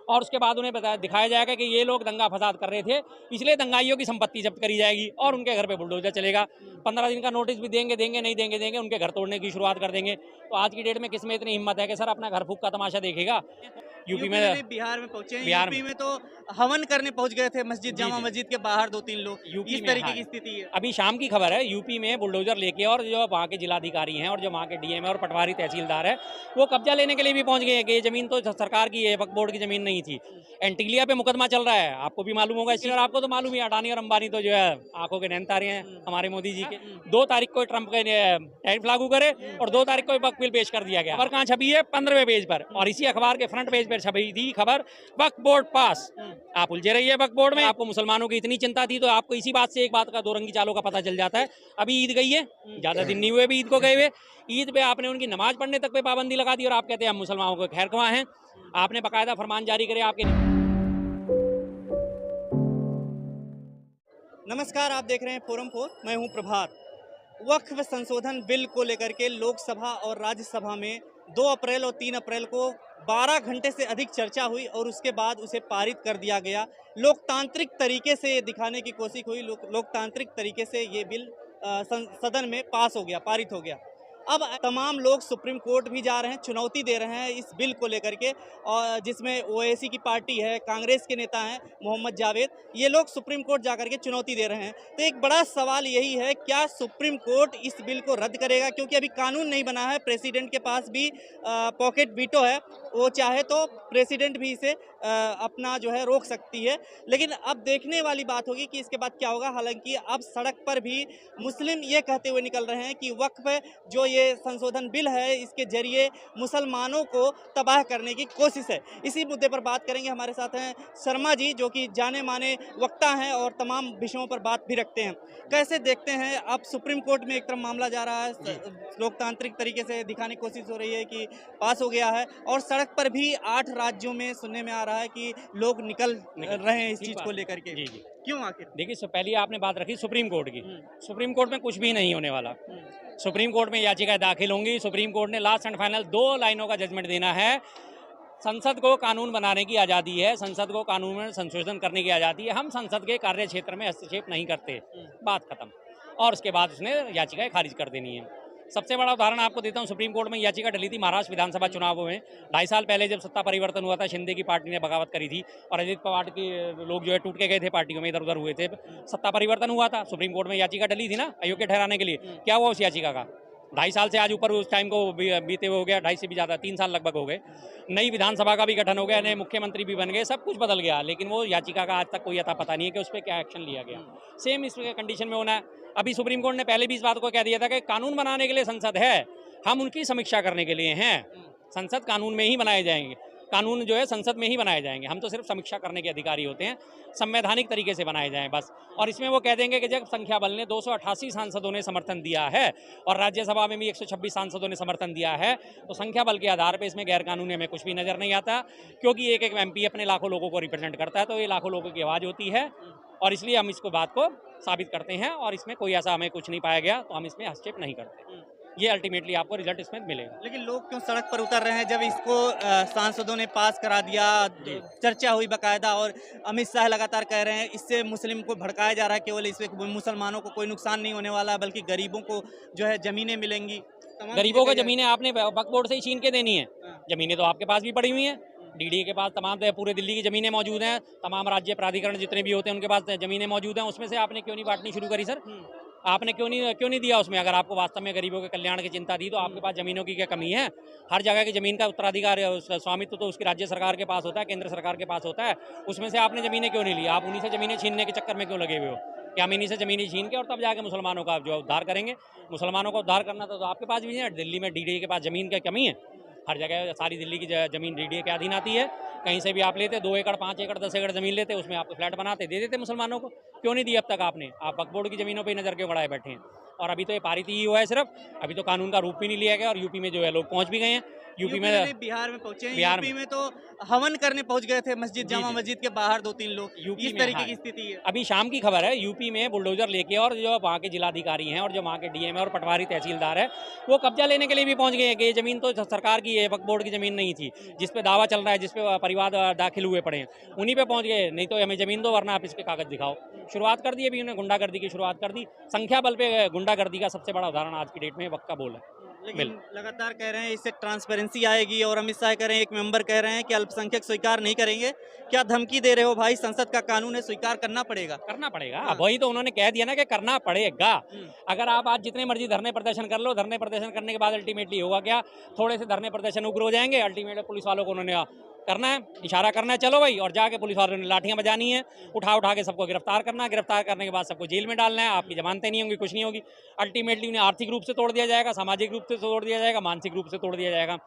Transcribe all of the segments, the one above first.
और उसके बाद उन्हें दिखाया जाएगा कि ये लोग दंगा फसाद कर रहे थे, इसलिए दंगाइयों की संपत्ति जब्त करी जाएगी और उनके घर पे बुलडोजर चलेगा। 15 दिन का नोटिस भी देंगे, नहीं देंगे, उनके घर तोड़ने की शुरुआत कर देंगे। तो आज की डेट में किसमें इतनी हिम्मत है कि सर अपना घर फूंक का तमाशा देखेगा। यूपी में नहीं, बिहार में पहुंचे हैं। बिहार यूपी में में तो हवन करने पहुंच गए थे मस्जिद, जी जामा जी मस्जिद के बाहर 2-3 लोग। यूपी इस में, तरीके हाँ, की स्थिति है। अभी शाम की खबर है, यूपी में बुलडोजर लेके और जो वहाँ के जिलाधिकारी हैं और जो वहाँ के डीएम है और पटवारी तहसीलदार है, वो कब्जा लेने के लिए भी पहुंच गए हैं कि ये जमीन तो सरकार की है, वक्फ बोर्ड की जमीन नहीं थी। एंटीलिया पे मुकदमा चल रहा है, आपको भी मालूम होगा इस चीज़, और आपको तो मालूम ही है, अडानी और अंबानी तो जो है आंखों के नैनतारे हैं हमारे मोदी जी के। 2 तारीख को ट्रंप के टैरिफ लागू करे और 2 तारीख को वक्फ बिल पेश कर दिया गया। खबर कहाँ छपी है? 15वें पेज पर, और इसी अखबार के फ्रंट पेज पर छपी थी खबर, वक्फ बोर्ड पास। आप उलझे रहिए वक्फ बोर्ड में। आपको मुसलमानों की इतनी चिंता थी तो आपको इसी बात से एक बात का, दो रंगी चालों का पता चल जाता है। अभी ईद गई है, ज्यादा दिन नहीं हुए अभी ईद को गए हुए, ईद पे आपने उनकी नमाज पढ़ने तक पे पाबंदी लगा दी और आप कहते हैं हम मुसलमानों को खैर ख्वाह हैं। आपने बाकायदा फरमान जारी करे आपके। नमस्कार, आप देख रहे हैं फोरम 4, मैं हूं प्रभात। वक्फ संशोधन बिल को लेकर के लोकसभा और राज्यसभा में 2 अप्रैल और 3 अप्रैल को 12 घंटे से अधिक चर्चा हुई और उसके बाद उसे पारित कर दिया गया। लोकतांत्रिक तरीके से ये दिखाने की कोशिश हुई, लोकतांत्रिक तरीके से ये बिल सदन में पास हो गया, पारित हो गया। अब तमाम लोग सुप्रीम कोर्ट भी जा रहे हैं, चुनौती दे रहे हैं इस बिल को लेकर के, और जिसमें ओवैसी की पार्टी है, कांग्रेस के नेता हैं मोहम्मद जावेद, ये लोग सुप्रीम कोर्ट जा करके चुनौती दे रहे हैं। तो एक बड़ा सवाल यही है, क्या सुप्रीम कोर्ट इस बिल को रद्द करेगा? क्योंकि अभी कानून नहीं बना है, प्रेसिडेंट के पास भी पॉकेट वीटो है, वो चाहे तो प्रेसिडेंट भी इसे अपना जो है रोक सकती है। लेकिन अब देखने वाली बात होगी कि इसके बाद क्या होगा। हालांकि अब सड़क पर भी मुस्लिम ये कहते हुए निकल रहे हैं कि वक्फ जो ये संशोधन बिल है, इसके जरिए मुसलमानों को तबाह करने की कोशिश है। इसी मुद्दे पर बात करेंगे। हमारे साथ हैं शर्मा जी, जो कि जाने माने वक्ता हैं और तमाम विषयों पर बात भी रखते हैं। कैसे देखते हैं, अब सुप्रीम कोर्ट में एक तरफ मामला जा रहा है, लोकतांत्रिक तरीके से दिखाने की कोशिश हो रही है कि पास हो गया है, और सड़क पर भी 8 राज्यों में सुनने में आ रहा है कि लोग निकल रहे हैं इस चीज़ को लेकर के। जी जी क्यों आखिर? देखिए, पहले आपने बात रखी सुप्रीम कोर्ट की। सुप्रीम कोर्ट में कुछ भी नहीं होने वाला। सुप्रीम कोर्ट में याचिकाएं दाखिल होंगी। सुप्रीम कोर्ट ने लास्ट एंड फाइनल 2 लाइनों का जजमेंट देना है। संसद को कानून बनाने की आज़ादी है, संसद को कानून में संशोधन करने की आज़ादी है, हम संसद के कार्य क्षेत्र में हस्तक्षेप नहीं करते, बात खत्म। और उसके बाद उसने याचिकाएं खारिज कर देनी है। सबसे बड़ा उदाहरण आपको देता हूं, सुप्रीम कोर्ट में याचिका डली थी महाराष्ट्र विधानसभा चुनावों में 2.5 साल पहले, जब सत्ता परिवर्तन हुआ था, शिंदे की पार्टी ने बगावत करी थी और अजित पवार के लोग जो है टूट के गए थे, पार्टियों में इधर उधर हुए थे, सत्ता परिवर्तन हुआ था, सुप्रीम कोर्ट में याचिका डली थी ना अयोग्य ठहराने के लिए। क्या हुआ उस याचिका का? 2.5 साल से आज ऊपर उस टाइम को बीते हुए हो गया, 2.5 से भी ज़्यादा, 3 साल लगभग हो गए। नई विधानसभा का भी गठन हो गया, नए मुख्यमंत्री भी बन गए, सब कुछ बदल गया, लेकिन वो याचिका का आज तक कोई अता पता नहीं है कि उस पर क्या एक्शन लिया गया। सेम इस कंडीशन में होना है। अभी सुप्रीम कोर्ट ने पहले भी इस बात को कह दिया था कि कानून बनाने के लिए संसद है, हम उनकी समीक्षा करने के लिए हैं। संसद कानून में ही बनाए जाएंगे, कानून जो है संसद में ही बनाए जाएंगे, हम तो सिर्फ समीक्षा करने के अधिकारी होते हैं, संवैधानिक तरीके से बनाए जाएं बस। और इसमें वो कह देंगे कि जब संख्या बल ने 288 सांसदों ने समर्थन दिया है और राज्यसभा में भी 126 सांसदों ने समर्थन दिया है, तो संख्या बल के आधार पर इसमें गैर कानूनी हमें कुछ भी नजर नहीं आता, क्योंकि एक एक एमपी अपने लाखों लोगों को रिप्रेजेंट करता है, तो ये लाखों लोगों की आवाज़ होती है और इसलिए हम इसको बात को साबित करते हैं और इसमें कोई ऐसा हमें कुछ नहीं पाया गया तो हम इसमें हस्तक्षेप नहीं करते। ये अल्टीमेटली आपको रिजल्ट इसमें मिलेगा। लेकिन लोग क्यों सड़क पर उतर रहे हैं जब इसको सांसदों ने पास करा दिया, चर्चा हुई बकायदा, और अमित शाह लगातार कह रहे हैं इससे मुस्लिम को भड़काया जा रहा है, केवल इससे मुसलमानों को कोई नुकसान नहीं होने वाला, बल्कि गरीबों को जो है ज़मीनें मिलेंगी। गरीबों को ज़मीनें आपने वक्फ बोर्ड से ही छीन के देनी है। ज़मीनें तो आपके पास भी पड़ी हुई हैं, डीडीए के पास तमाम पूरे दिल्ली की ज़मीनें मौजूद हैं, तमाम राज्य प्राधिकरण जितने भी होते हैं उनके पास ज़मीनें मौजूद हैं, उसमें से आपने क्यों नहीं बांटनी शुरू करी सर? आपने क्यों नहीं दिया उसमें? अगर आपको वास्तव में गरीबों के कल्याण की चिंता थी तो आपके पास ज़मीनों की क्या कमी है? हर जगह की ज़मीन का उत्तराधिकार, स्वामित्व तो उसकी राज्य सरकार के पास होता है, केंद्र सरकार के पास होता है, उसमें से आपने ज़मीनें क्यों नहीं ली? आप उन्हीं से ज़मीनें छीनने के चक्कर में क्यों लगे हुए हो कि हम इन्हीं से ज़मीनें छीन के और तब जाके मुसलमानों का जो उद्धार करेंगे? मुसलमानों का उद्धार करना तो आपके पास भी नहीं है। दिल्ली में डीडीए के पास ज़मीन की कमी है, हर जगह सारी दिल्ली की ज़मीन डीडीए के अधीन आती है। कहीं से भी आप लेते 2 एकड़ 5 एकड़ 10 एकड़ ज़मीन लेते, उसमें आप फ्लैट बनाते, दे देते मुसलमानों को। क्यों नहीं दी अब तक आपने? आप वक्फ बोर्ड की ज़मीनों पे नज़र क्यों गड़ाए बैठे हैं? और अभी तो ये पारित ही हुआ है सिर्फ, अभी तो कानून का रूप भी नहीं लिया गया और यूपी में जो है लोग पहुंच भी गए हैं। यूपी में नहीं, बिहार में पहुंचे हैं। बिहार यूपी में तो हवन करने पहुंच गए थे मस्जिद, जी, जामा जी। मस्जिद के बाहर 2-3 लोग। यूपी इस में तरीके हाँ, की स्थिति है। अभी शाम की खबर है, यूपी में बुलडोजर लेके और जो वहाँ के जिलाधिकारी हैं और जो वहाँ के डीएम है और पटवारी तहसीलदार है, वो कब्जा लेने के लिए भी पहुंच गए हैं कि ये ज़मीन तो सरकार की है, वक्फ बोर्ड की ज़मीन नहीं थी, जिस पे दावा चल रहा है, जिस पे परिवाद दाखिल हुए पड़े हैं, उन्हीं पे पहुंच गए। नहीं तो हमें ज़मीन दो, वरना आप इस पे कागज़ दिखाओ। शुरुआत कर दी अभी उन्होंने, गुंडागर्दी की शुरुआत कर दी। संख्या बल पे गुंडागर्दी का सबसे बड़ा उदाहरण आज की डेट में वक्फ का बोल है। लेकिन लगातार कह रहे हैं इससे ट्रांसपेरेंसी आएगी, और अमित शाह कह रहे हैं, एक मेंबर कह रहे हैं कि अल्पसंख्यक स्वीकार नहीं करेंगे। क्या धमकी दे रहे हो भाई? संसद का कानून है, स्वीकार करना पड़ेगा। करना पड़ेगा। हाँ। वही तो उन्होंने कह दिया ना कि करना पड़ेगा। अगर आप आज जितने मर्जी धरने प्रदर्शन कर लो, धरने प्रदर्शन करने के बाद अल्टीमेटली होगा क्या? थोड़े से धरने प्रदर्शन उग्र हो जाएंगे, अल्टीमेटली पुलिस वालों को उन्होंने करना है, इशारा करना है, चलो भाई, और जाके पुलिस वालों ने लाठियां बजानी है, उठा के सबको गिरफ्तार करना है, गिरफ्तार करने के बाद सबको जेल में डालना है, आपकी जमानतें नहीं होंगी, कुछ नहीं होगी। अल्टीमेटली उन्हें आर्थिक रूप से तोड़ दिया जाएगा, सामाजिक रूप से तोड़ दिया जाएगा, मानसिक रूप से तोड़ दिया जाएगा,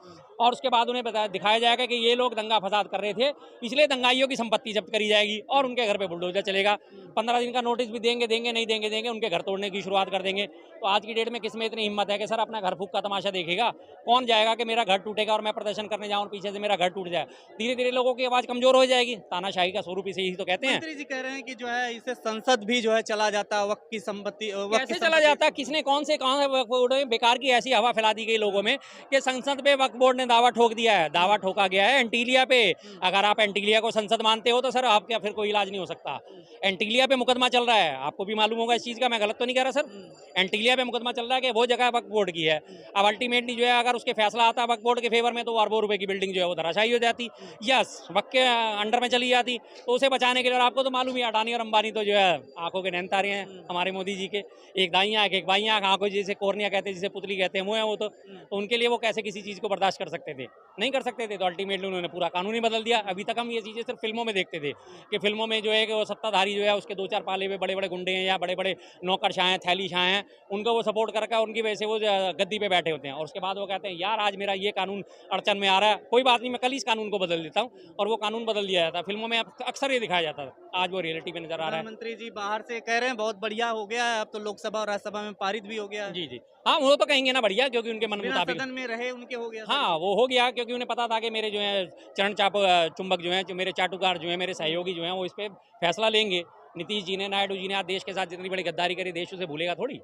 और उसके बाद उन्हें दिखाया जाएगा कि ये लोग दंगा फसाद कर रहे थे, इसलिए दंगाइयों की संपत्ति जब्त करी जाएगी और उनके घर पे बुलडोजर चलेगा। 15 दिन का नोटिस भी देंगे, नहीं देंगे, उनके घर तोड़ने की शुरुआत कर देंगे। तो आज की डेट में किस में इतनी हिम्मत है कि सर अपना घर फूक का तमाशा देखेगा? कौन जाएगा कि मेरा घर टूटेगा और मैं प्रदर्शन करने जाऊं और पीछे से मेरा घर टूट जाए? धीरे धीरे लोगों की आवाज कमजोर हो जाएगी। तानाशाही का स्वरूप इसे यही तो कहते हैं। मंत्री जी कह रहे हैं कि जो है इससे संसद भी जो है चला जाता, वक्त की संपत्ति कैसे चला जाता? किसने कौन से कहाँ वक्फ बोर्ड में बेकार की ऐसी हवा फैला दी गई लोगों में कि संसद पे वक्फ बोर्ड ने दावा ठोक दिया है। दावा ठोका गया है एंटीलिया पे। अगर आप एंटीलिया को संसद मानते हो तो सर आपका फिर कोई इलाज नहीं हो सकता। एंटीलिया पे मुकदमा चल रहा है, आपको भी मालूम होगा इस चीज का, मैं गलत तो नहीं कह रहा सर। एंटीलिया पे मुकदमा चल रहा है कि वो जगह वक्फ बोर्ड की है। अब अल्टीमेटली जो है अगर उसके फैसला आता वक्फ बोर्ड के फेवर में तो अरबों रुपए की बिल्डिंग जो है वो धराशायी हो जाती, यस वक्त के अंडर में चली जाती। तो उसे बचाने के लिए, और आपको तो मालूम ही अडानी और अंबानी तो जो है आंखों के नैनतारे हैं हमारे मोदी जी के, एक दाई आंख एक बाई आंख, आंखों जिसे कोर्निया कहते हैं, जिसे पुतली कहते हैं, वो है वो तो उनके लिए वो कैसे किसी चीज़ को बर्दाश्त कर सकते थे? नहीं कर सकते थे। तो अल्टीमेटली उन्होंने पूरा कानून ही बदल दिया। अभी तक हम ये चीज़ें सिर्फ फिल्मों में देखते थे कि फिल्मों में जो है कि वो सत्ताधारी जो है उसके 2-4 पाले हुए बड़े बड़े गुंडे हैं या बड़े बड़े नौकरशाह हैं, थैलीशाह हैं, उनको वो सपोर्ट करके उनकी वजह से वो गद्दी पे बैठे होते हैं, और उसके बाद वो कहते हैं यार आज मेरा ये कानून अड़चन में आ रहा है, कोई बात नहीं मैं कल इस कानून को बदल देता हूँ, और वो कानून बदल दिया जाता है। फिल्मों में अक्सर ये दिखाया जाता था, आज वो रियलिटी में नजर आ रहा है। प्रधानमंत्री जी बाहर से कह रहे हैं बहुत बढ़िया हो गया है, अब तो लोकसभा और राज्यसभा में पारित भी हो गया है। जी जी हाँ, वो तो कहेंगे ना बढ़िया, क्योंकि उनके मन बिना मुताबिक सदन में रहे उनके हो गया। हाँ वो हो गया, क्योंकि उन्हें पता था कि मेरे जो है चरण चाप चुंबक जो हैं, जो मेरे चाटुकार जो हैं, मेरे सहयोगी जो हैं, वो इस पे फैसला लेंगे। नीतीश जी ने, नायडू जी ने आज देश के साथ जितनी बड़ी गद्दारी करी, देश उसे भूलेगा थोड़ी।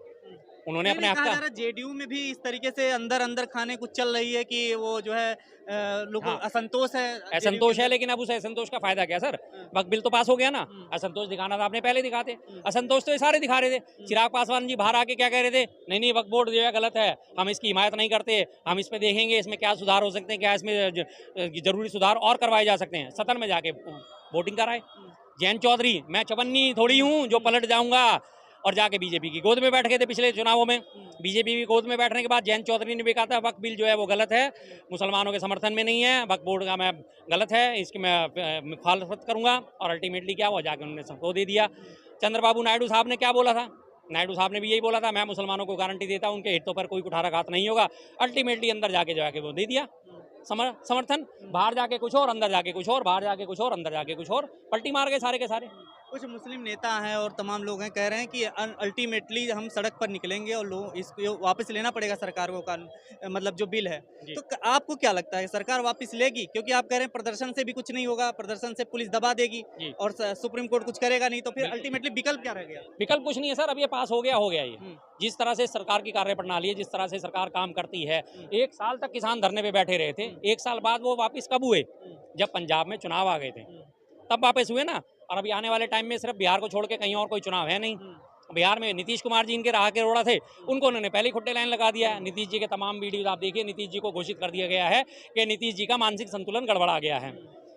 उन्होंने अपने हक का जेडीयू में भी इस तरीके से अंदर अंदर खाने कुछ चल रही है कि वो जो है लोगों हाँ। असंतोष है, असंतोष है, लेकिन अब उस असंतोष का फायदा क्या सर? वक्त बिल तो पास हो गया ना। असंतोष दिखाना था आपने पहले दिखाते। असंतोष तो ये सारे दिखा रहे थे। चिराग पासवान जी बाहर आके क्या कह रहे थे? नहीं वक्फ बोर्ड जो है गलत है, हम इसकी हिमायत नहीं करते, हम इस पे देखेंगे इसमें क्या सुधार हो सकते हैं, क्या इसमें जरूरी सुधार और करवाए जा सकते हैं। सदन में जाके वोटिंग कराए। जयंत चौधरी, मैं चवन्नी थोड़ी हूँ जो पलट जाऊंगा, और जाके बीजेपी की गोद में बैठ गए थे पिछले चुनावों में। बीजेपी की गोद में बैठने के बाद जयंत चौधरी ने भी कहा था वक्फ बिल जो है वो गलत है, मुसलमानों के समर्थन में नहीं है, वक्फ बोर्ड का मैं गलत है, इसकी मैं मुखालफत करूंगा, और अल्टीमेटली क्या हुआ, जाके उन्होंने सबको दे दिया। चंद्रबाबू नायडू साहब ने क्या बोला था? नायडू साहब ने भी यही बोला था, मैं मुसलमानों को गारंटी देता हूं, उनके हितों पर कोई कुठाराघात नहीं होगा। अल्टीमेटली अंदर जाके वो दे दिया समर्थन। बाहर जाके कुछ और, अंदर जाके कुछ और, बाहर जाके कुछ और, अंदर जाके कुछ और, पलटी मार गए सारे के सारे। कुछ मुस्लिम नेता हैं और तमाम लोग हैं, कह रहे हैं कि अल्टीमेटली हम सड़क पर निकलेंगे और लोग इसको वापस लेना पड़ेगा सरकार को, कानून मतलब जो बिल है। तो आपको क्या लगता है सरकार वापस लेगी? क्योंकि आप कह रहे हैं प्रदर्शन से भी कुछ नहीं होगा, प्रदर्शन से पुलिस दबा देगी और सुप्रीम कोर्ट कुछ करेगा नहीं, तो फिर अल्टीमेटली विकल्प क्या रह गया? विकल्प कुछ नहीं है सर, अब ये पास हो गया ये। जिस तरह से सरकार की कार्यप्रणाली है, जिस तरह से सरकार काम करती है, 1 साल तक किसान धरने पे बैठे रहे थे, 1 साल बाद वो वापस कब हुए? जब पंजाब में चुनाव आ गए थे, तब वापस हुए ना। और अभी आने वाले टाइम में सिर्फ बिहार को छोड़ के कहीं और कोई चुनाव है नहीं। बिहार में नीतीश कुमार जी इनके राह के रोड़ा थे, उनको उन्होंने पहले खुट्टे लाइन लगा दिया है। नीतीश जी के तमाम वीडियोज आप देखिए, नीतीश जी को घोषित कर दिया गया है कि नीतीश जी का मानसिक संतुलन गड़बड़ा गया है।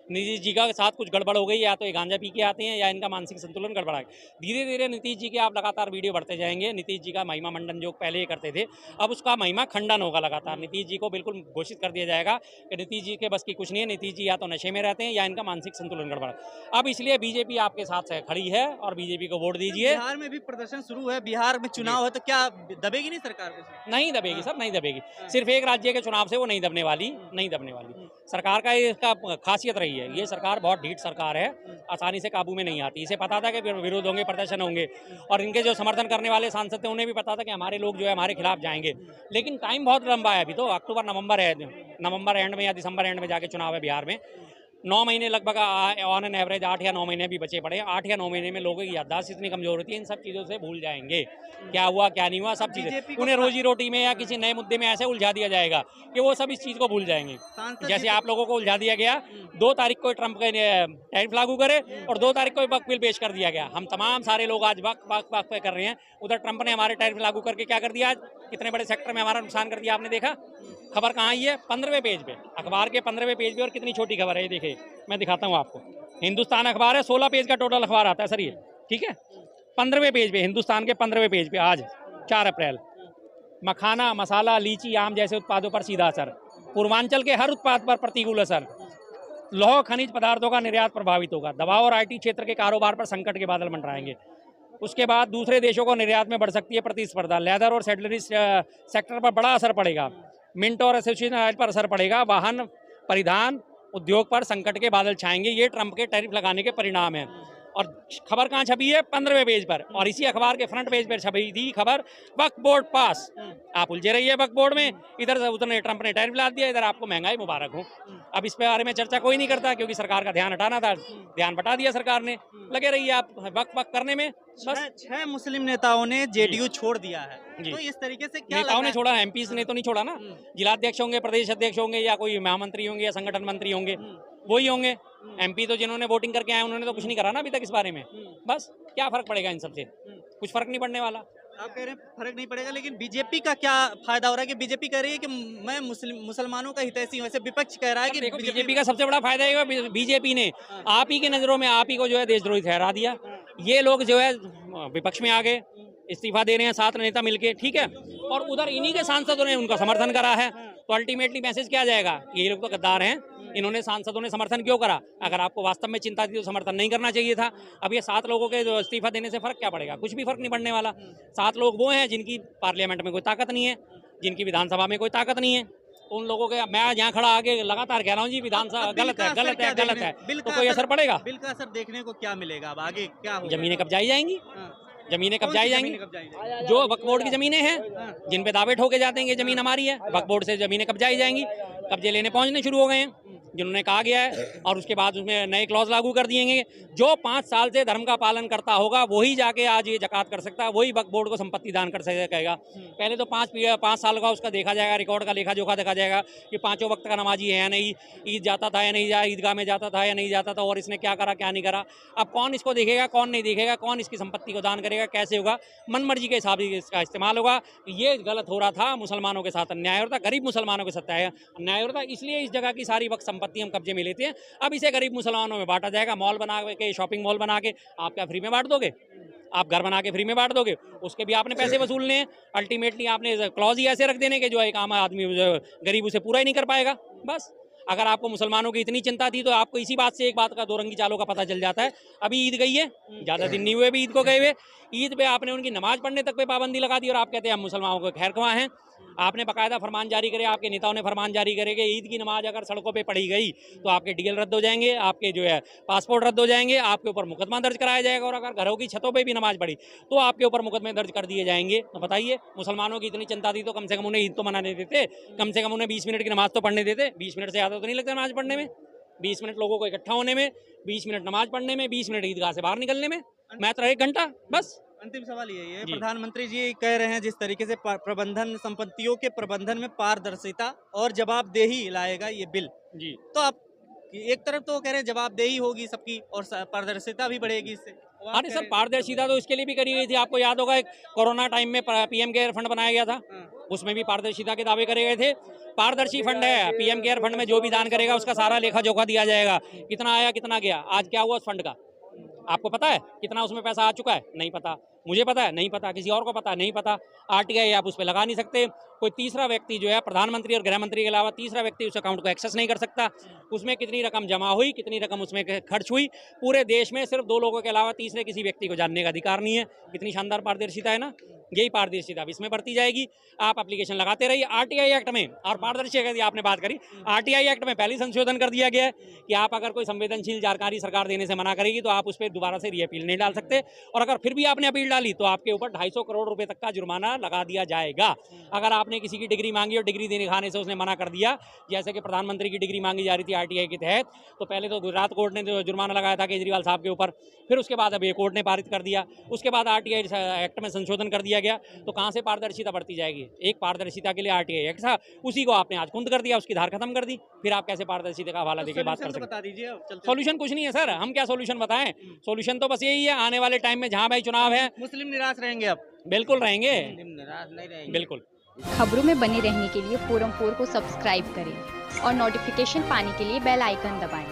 नीतीश जी का साथ कुछ गड़बड़ हो गई, या तो ये गांजा पी के आते हैं या इनका मानसिक संतुलन गड़बड़ा है। धीरे धीरे नीतीश जी के आप लगातार वीडियो बढ़ते जाएंगे। नीतीश जी का महिमा मंडन जो पहले ये करते थे, अब उसका महिमा खंडन होगा लगातार। नीतीश जी को बिल्कुल घोषित कर दिया जाएगा कि नीतीश जी के बस की कुछ नहीं है, नीतीश जी या तो नशे में रहते हैं या इनका मानसिक संतुलन गड़बड़ा है। अब इसलिए बीजेपी आपके साथ खड़ी है और बीजेपी को वोट दीजिए। बिहार में भी प्रदर्शन शुरू है, बिहार में चुनाव है, तो क्या दबेगी नहीं सरकार को? नहीं दबेगी सर, नहीं दबेगी। सिर्फ एक राज्य के चुनाव से वो नहीं दबने वाली, नहीं दबने वाली। सरकार का इसका खासियत रही है। है। ये सरकार बहुत ढीठ सरकार है, आसानी से काबू में नहीं आती। इसे पता था कि विरोध होंगे, प्रदर्शन होंगे, और इनके जो समर्थन करने वाले सांसद थे उन्हें भी पता था कि हमारे लोग जो है हमारे खिलाफ जाएंगे। लेकिन टाइम बहुत लंबा है, अभी तो अक्टूबर नवंबर है, नवंबर एंड में या दिसंबर एंड में जाके चुनाव है बिहार में। 9 महीने लगभग ऑन एन एवरेज 8 या 9 महीने भी बचे पड़े हैं। 8 या 9 महीने में लोगों की याददाश्त इतनी कमजोर होती है, इन सब चीज़ों से भूल जाएंगे क्या हुआ क्या नहीं हुआ, सब चीज़ें उन्हें रोजी रोटी में या किसी नए मुद्दे में ऐसे उलझा दिया जाएगा कि वो सब इस चीज़ को भूल जाएंगे। जैसे आप लोगों को उलझा दिया गया 2 तारीख को ट्रंप के टैरिफ लागू करे और 2 तारीख को वक्त बिल पेश कर दिया गया। हम तमाम सारे लोग आज वक्त पे कर रहे हैं। उधर ट्रंप ने हमारे टैरिफ लागू करके क्या कर दिया, आज कितने बड़े सेक्टर में हमारा नुकसान कर दिया, आपने देखा। खबर कहाँ आई है, 15वें पेज पे, अखबार के 15वें पेज पे, और कितनी छोटी खबर है ये देखिए, मैं दिखाता हूँ आपको। हिंदुस्तान अखबार है, 16 पेज का टोटल अखबार आता है सर ये, ठीक है। 15वें पेज पे, हिंदुस्तान के 15वें पेज पे आज 4 अप्रैल, मखाना, मसाला, लीची, आम जैसे उत्पादों पर सीधा असर, पूर्वांचल के हर उत्पाद पर प्रतिकूल असर, लौह खनिज पदार्थों का निर्यात प्रभावित होगा, दवा और IT क्षेत्र के कारोबार पर संकट के बादल मंडराएंगे। उसके बाद दूसरे देशों को निर्यात में बढ़ सकती है प्रतिस्पर्धा, लेदर और सैटलरी सेक्टर पर बड़ा असर पड़ेगा, मिंट और एसोसिएशन ऑयल पर असर पड़ेगा, वाहन परिधान उद्योग पर संकट के बादल छाएंगे। ये ट्रंप के टैरिफ लगाने के परिणाम है। और खबर कहाँ छपी है, 15वें पेज पर, और इसी अखबार के फ्रंट पेज पर छपी थी खबर, वक्फ बोर्ड पास। आप उलझे रहिए वक्फ बोर्ड में, इधर से उधर ट्रंप ने टैरिफ ला दिया, इधर आपको महंगाई मुबारक हो। अब इस बारे में चर्चा कोई नहीं करता क्योंकि सरकार का ध्यान हटाना था, ध्यान बटा दिया सरकार ने। लगे रहिए आप वक्त करने में। बस 6 मुस्लिम नेताओं ने जेडीयू छोड़ दिया है, जी। तो इस तरीके से क्या नेताओं ने लग छोड़ा, MPs ने तो नहीं छोड़ा ना। जिलाध्यक्ष होंगे, प्रदेश अध्यक्ष होंगे, या कोई महामंत्री होंगे, या संगठन मंत्री होंगे, वही होंगे। MP तो जिन्होंने वोटिंग करके आए उन्होंने तो कुछ नहीं करा ना अभी तक इस बारे में। बस क्या फर्क पड़ेगा इन सबसे, कुछ फर्क नहीं पड़ने वाला। आप कह रहे हैं फर्क नहीं पड़ेगा, लेकिन बीजेपी का क्या फायदा हो रहा है कि बीजेपी कह रही है कि मैं मुसलमानों का हितैषी हूं, वैसे विपक्ष कह रहा है कि देखो बीजेपी का सबसे बड़ा फायदा है, बीजेपी ने आप ही की नजरों में आप ही को जो है देशद्रोही ठहरा दिया। ये लोग जो है विपक्ष में आ गए, इस्तीफा दे रहे हैं 7 नेता मिलके, ठीक है, और उधर इन्हीं के सांसदों ने उनका समर्थन करा है। तो अल्टीमेटली मैसेज क्या जाएगा, ये लोग तो गद्दार हैं, इन्होंने सांसदों ने समर्थन क्यों करा। अगर आपको वास्तव में चिंता थी तो समर्थन नहीं करना चाहिए था। अब ये 7 लोगों के जो इस्तीफा देने से फर्क क्या पड़ेगा, कुछ भी फर्क नहीं पड़ने वाला। 7 लोग वो हैं जिनकी पार्लियामेंट में कोई ताकत नहीं है, जिनकी विधानसभा में कोई ताकत नहीं है। उन लोगों के, मैं यहाँ खड़ा आगे लगातार कह रहा हूँ जी विधानसभा गलत है, गलत है, गलत है, तो कोई असर पड़ेगा। बिल का असर देखने को क्या मिलेगा, अब आगे क्या होगा? जमीनें कब्जाई जाएंगी, जमीनें कब्जाई जाएंगी। जाएंगी? जो वक्फ बोर्ड की जमीनें हैं, जिन पे दावे ठोके जाते हैं कि जमीन हमारी है, वक्फ बोर्ड से जमीनें कब्जाई जाएंगी। कब्जे लेने पहुंचने शुरू हो गए हैं जिन्होंने कहा गया है, और उसके बाद उसमें नए क्लॉज लागू कर दिएंगे। जो 5 साल से धर्म का पालन करता होगा वही जाके आज ये जकात कर सकता है, वही वक्फ बोर्ड को संपत्ति दान कर सकेगा। पहले तो 5 साल का उसका देखा जाएगा, रिकॉर्ड का लेखा जोखा देखा जाएगा कि 5 वक्त का नमाजी है या नहीं, ईद जाता था या नहीं, ईदगाह में जाता था या नहीं जाता था, और इसने क्या करा क्या नहीं करा। अब कौन इसको देखेगा, कौन नहीं देखेगा, कौन इसकी संपत्ति को दान करेगा, कैसे होगा, मन मर्जी के हिसाब से इसका इस्तेमाल होगा। ये गलत हो रहा था, मुसलमानों के साथ अन्याय हो रहा था, गरीब मुसलमानों के साथ अन्याय हो रहा था, इसलिए इस जगह की सारी वक्त संपत्ति हम कब्जे में लेते हैं। अब इसे गरीब मुसलमानों में बांटा जाएगा, मॉल बना के, शॉपिंग मॉल बना के। आप क्या फ्री में बांट दोगे? आप घर बना के फ्री में बांट दोगे, उसके भी आपने पैसे वसूलने हैं। अल्टीमेटली आपने क्लॉज ही ऐसे रख देने के जो एक आम आदमी गरीब उसे पूरा ही नहीं कर पाएगा। बस अगर आपको मुसलमानों की इतनी चिंता थी तो आपको इसी बात से एक बात का 2 रंगी चालों का पता चल जाता है। अभी ईद गई है, ज़्यादा दिन नहीं हुए अभी ईद को गए हुए, ईद पे आपने उनकी नमाज पढ़ने तक पे पाबंदी लगा दी, और आप कहते हैं हम मुसलमानों को खैर ख्वाह हैं। आपने बाकायदा फरमान जारी करे, आपके नेताओं ने फरमान जारी करे कि ईद की नमाज अगर सड़कों पे पढ़ी गई तो आपके DL रद्द हो जाएंगे, आपके जो है पासपोर्ट रद्द हो जाएंगे, आपके ऊपर मुकदमा दर्ज कराया जाएगा, और अगर घरों की छतों पे भी नमाज पढ़ी तो आपके ऊपर मुकदमे दर्ज कर दिए जाएंगे। तो बताइए, मुसलमानों की इतनी चिंता थी तो कम से कम उन्हें ईद तो मनाने देते, कम से कम उन्हें 20 मिनट की नमाज तो पढ़ने देते। 20 मिनट से ज़्यादा तो नहीं लगता नमाज पढ़ने में, 20 मिनट लोगों को इकट्ठा होने में, 20 मिनट नमाज पढ़ने में, 20 मिनट ईदगाह से बाहर निकलने में, मात्र 1 घंटा बस। अंतिम सवाल यही है, प्रधानमंत्री जी कह रहे हैं जिस तरीके से प्रबंधन, संपत्तियों के प्रबंधन में पारदर्शिता और जवाबदेही लाएगा ये बिल जी, तो आप एक तरफ तो कह रहे हैं जवाबदेही होगी सबकी और पारदर्शिता भी बढ़ेगी इससे। अरे सर, पारदर्शिता तो इसके लिए भी करी गई थी। आपको याद होगा कोरोना टाइम में PM केयर फंड बनाया गया था, उसमें भी पारदर्शिता के दावे करे गए थे। पारदर्शी फंड है, PM केयर फंड में जो भी दान करेगा उसका सारा लेखा जोखा दिया जाएगा, कितना आया कितना गया। आज क्या हुआ उस फंड का, आपको पता है कितना उसमें पैसा आ चुका है? नहीं पता। मुझे पता है? नहीं पता। किसी और को पता है? नहीं पता। RTI आप उस पर लगा नहीं सकते। कोई तीसरा व्यक्ति जो है, प्रधानमंत्री और गृह मंत्री के अलावा तीसरा व्यक्ति उस अकाउंट को एक्सेस नहीं कर सकता। उसमें कितनी रकम जमा हुई, कितनी रकम उसमें खर्च हुई, पूरे देश में सिर्फ 2 लोगों के अलावा तीसरे किसी व्यक्ति को जानने का अधिकार नहीं है। कितनी शानदार पारदर्शिता है ना। यही पारदर्शिता अब इसमें बढ़ती जाएगी। आप एप्लीकेशन लगाते रहिए। आरटीआई एक्ट में और पारदर्शी की आपने बात करी, आरटीआई एक्ट में पहले संशोधन कर दिया गया है कि आप अगर कोई संवेदनशील जानकारी सरकार देने से मना करेगी तो आप उस पर दोबारा से रीअपील नहीं डाल सकते, और अगर फिर भी आपने अपील डाली तो आपके ऊपर 250 करोड़ रुपए तक का जुर्माना लगा दिया जाएगा। अगर आपने किसी की डिग्री मांगी और डिग्री देने खाने से उसने मना कर दिया, जैसे कि प्रधानमंत्री की डिग्री मांगी जा रही थी आरटीआई के तहत, तो पहले तो गुजरात कोर्ट ने जो जुर्माना लगाया था केजरीवाल साहब के ऊपर, फिर उसके बाद अब ये कोर्ट ने पारित कर दिया, उसके बाद आरटीआई एक्ट में संशोधन कर दिया गया। तो कहाँ से पारदर्शिता बढ़ती जाएगी? एक पारदर्शिता के लिए आरटीआई एक्ट था, उसी को आपने आज कुंद कर दिया, उसकी धार खत्म कर दी, फिर आप कैसे पारदर्शिता का हवाला देके बात कर सकते? बता दीजिए अब चलते सॉल्यूशन कुछ नहीं है सर, हम क्या सॉल्यूशन बताएं? सॉल्यूशन तो बस यही है, आने वाले टाइम में जहां भाई चुनाव है, मुस्लिम निराश रहेंगे अब? बिल्कुल रहेंगे, निराश नहीं रहेंगे बिल्कुल। खबरों में बने रहने के लिए फोरम 4 को सब्सक्राइब करें और नोटिफिकेशन पाने के लिए बेल आइकन दबाएं।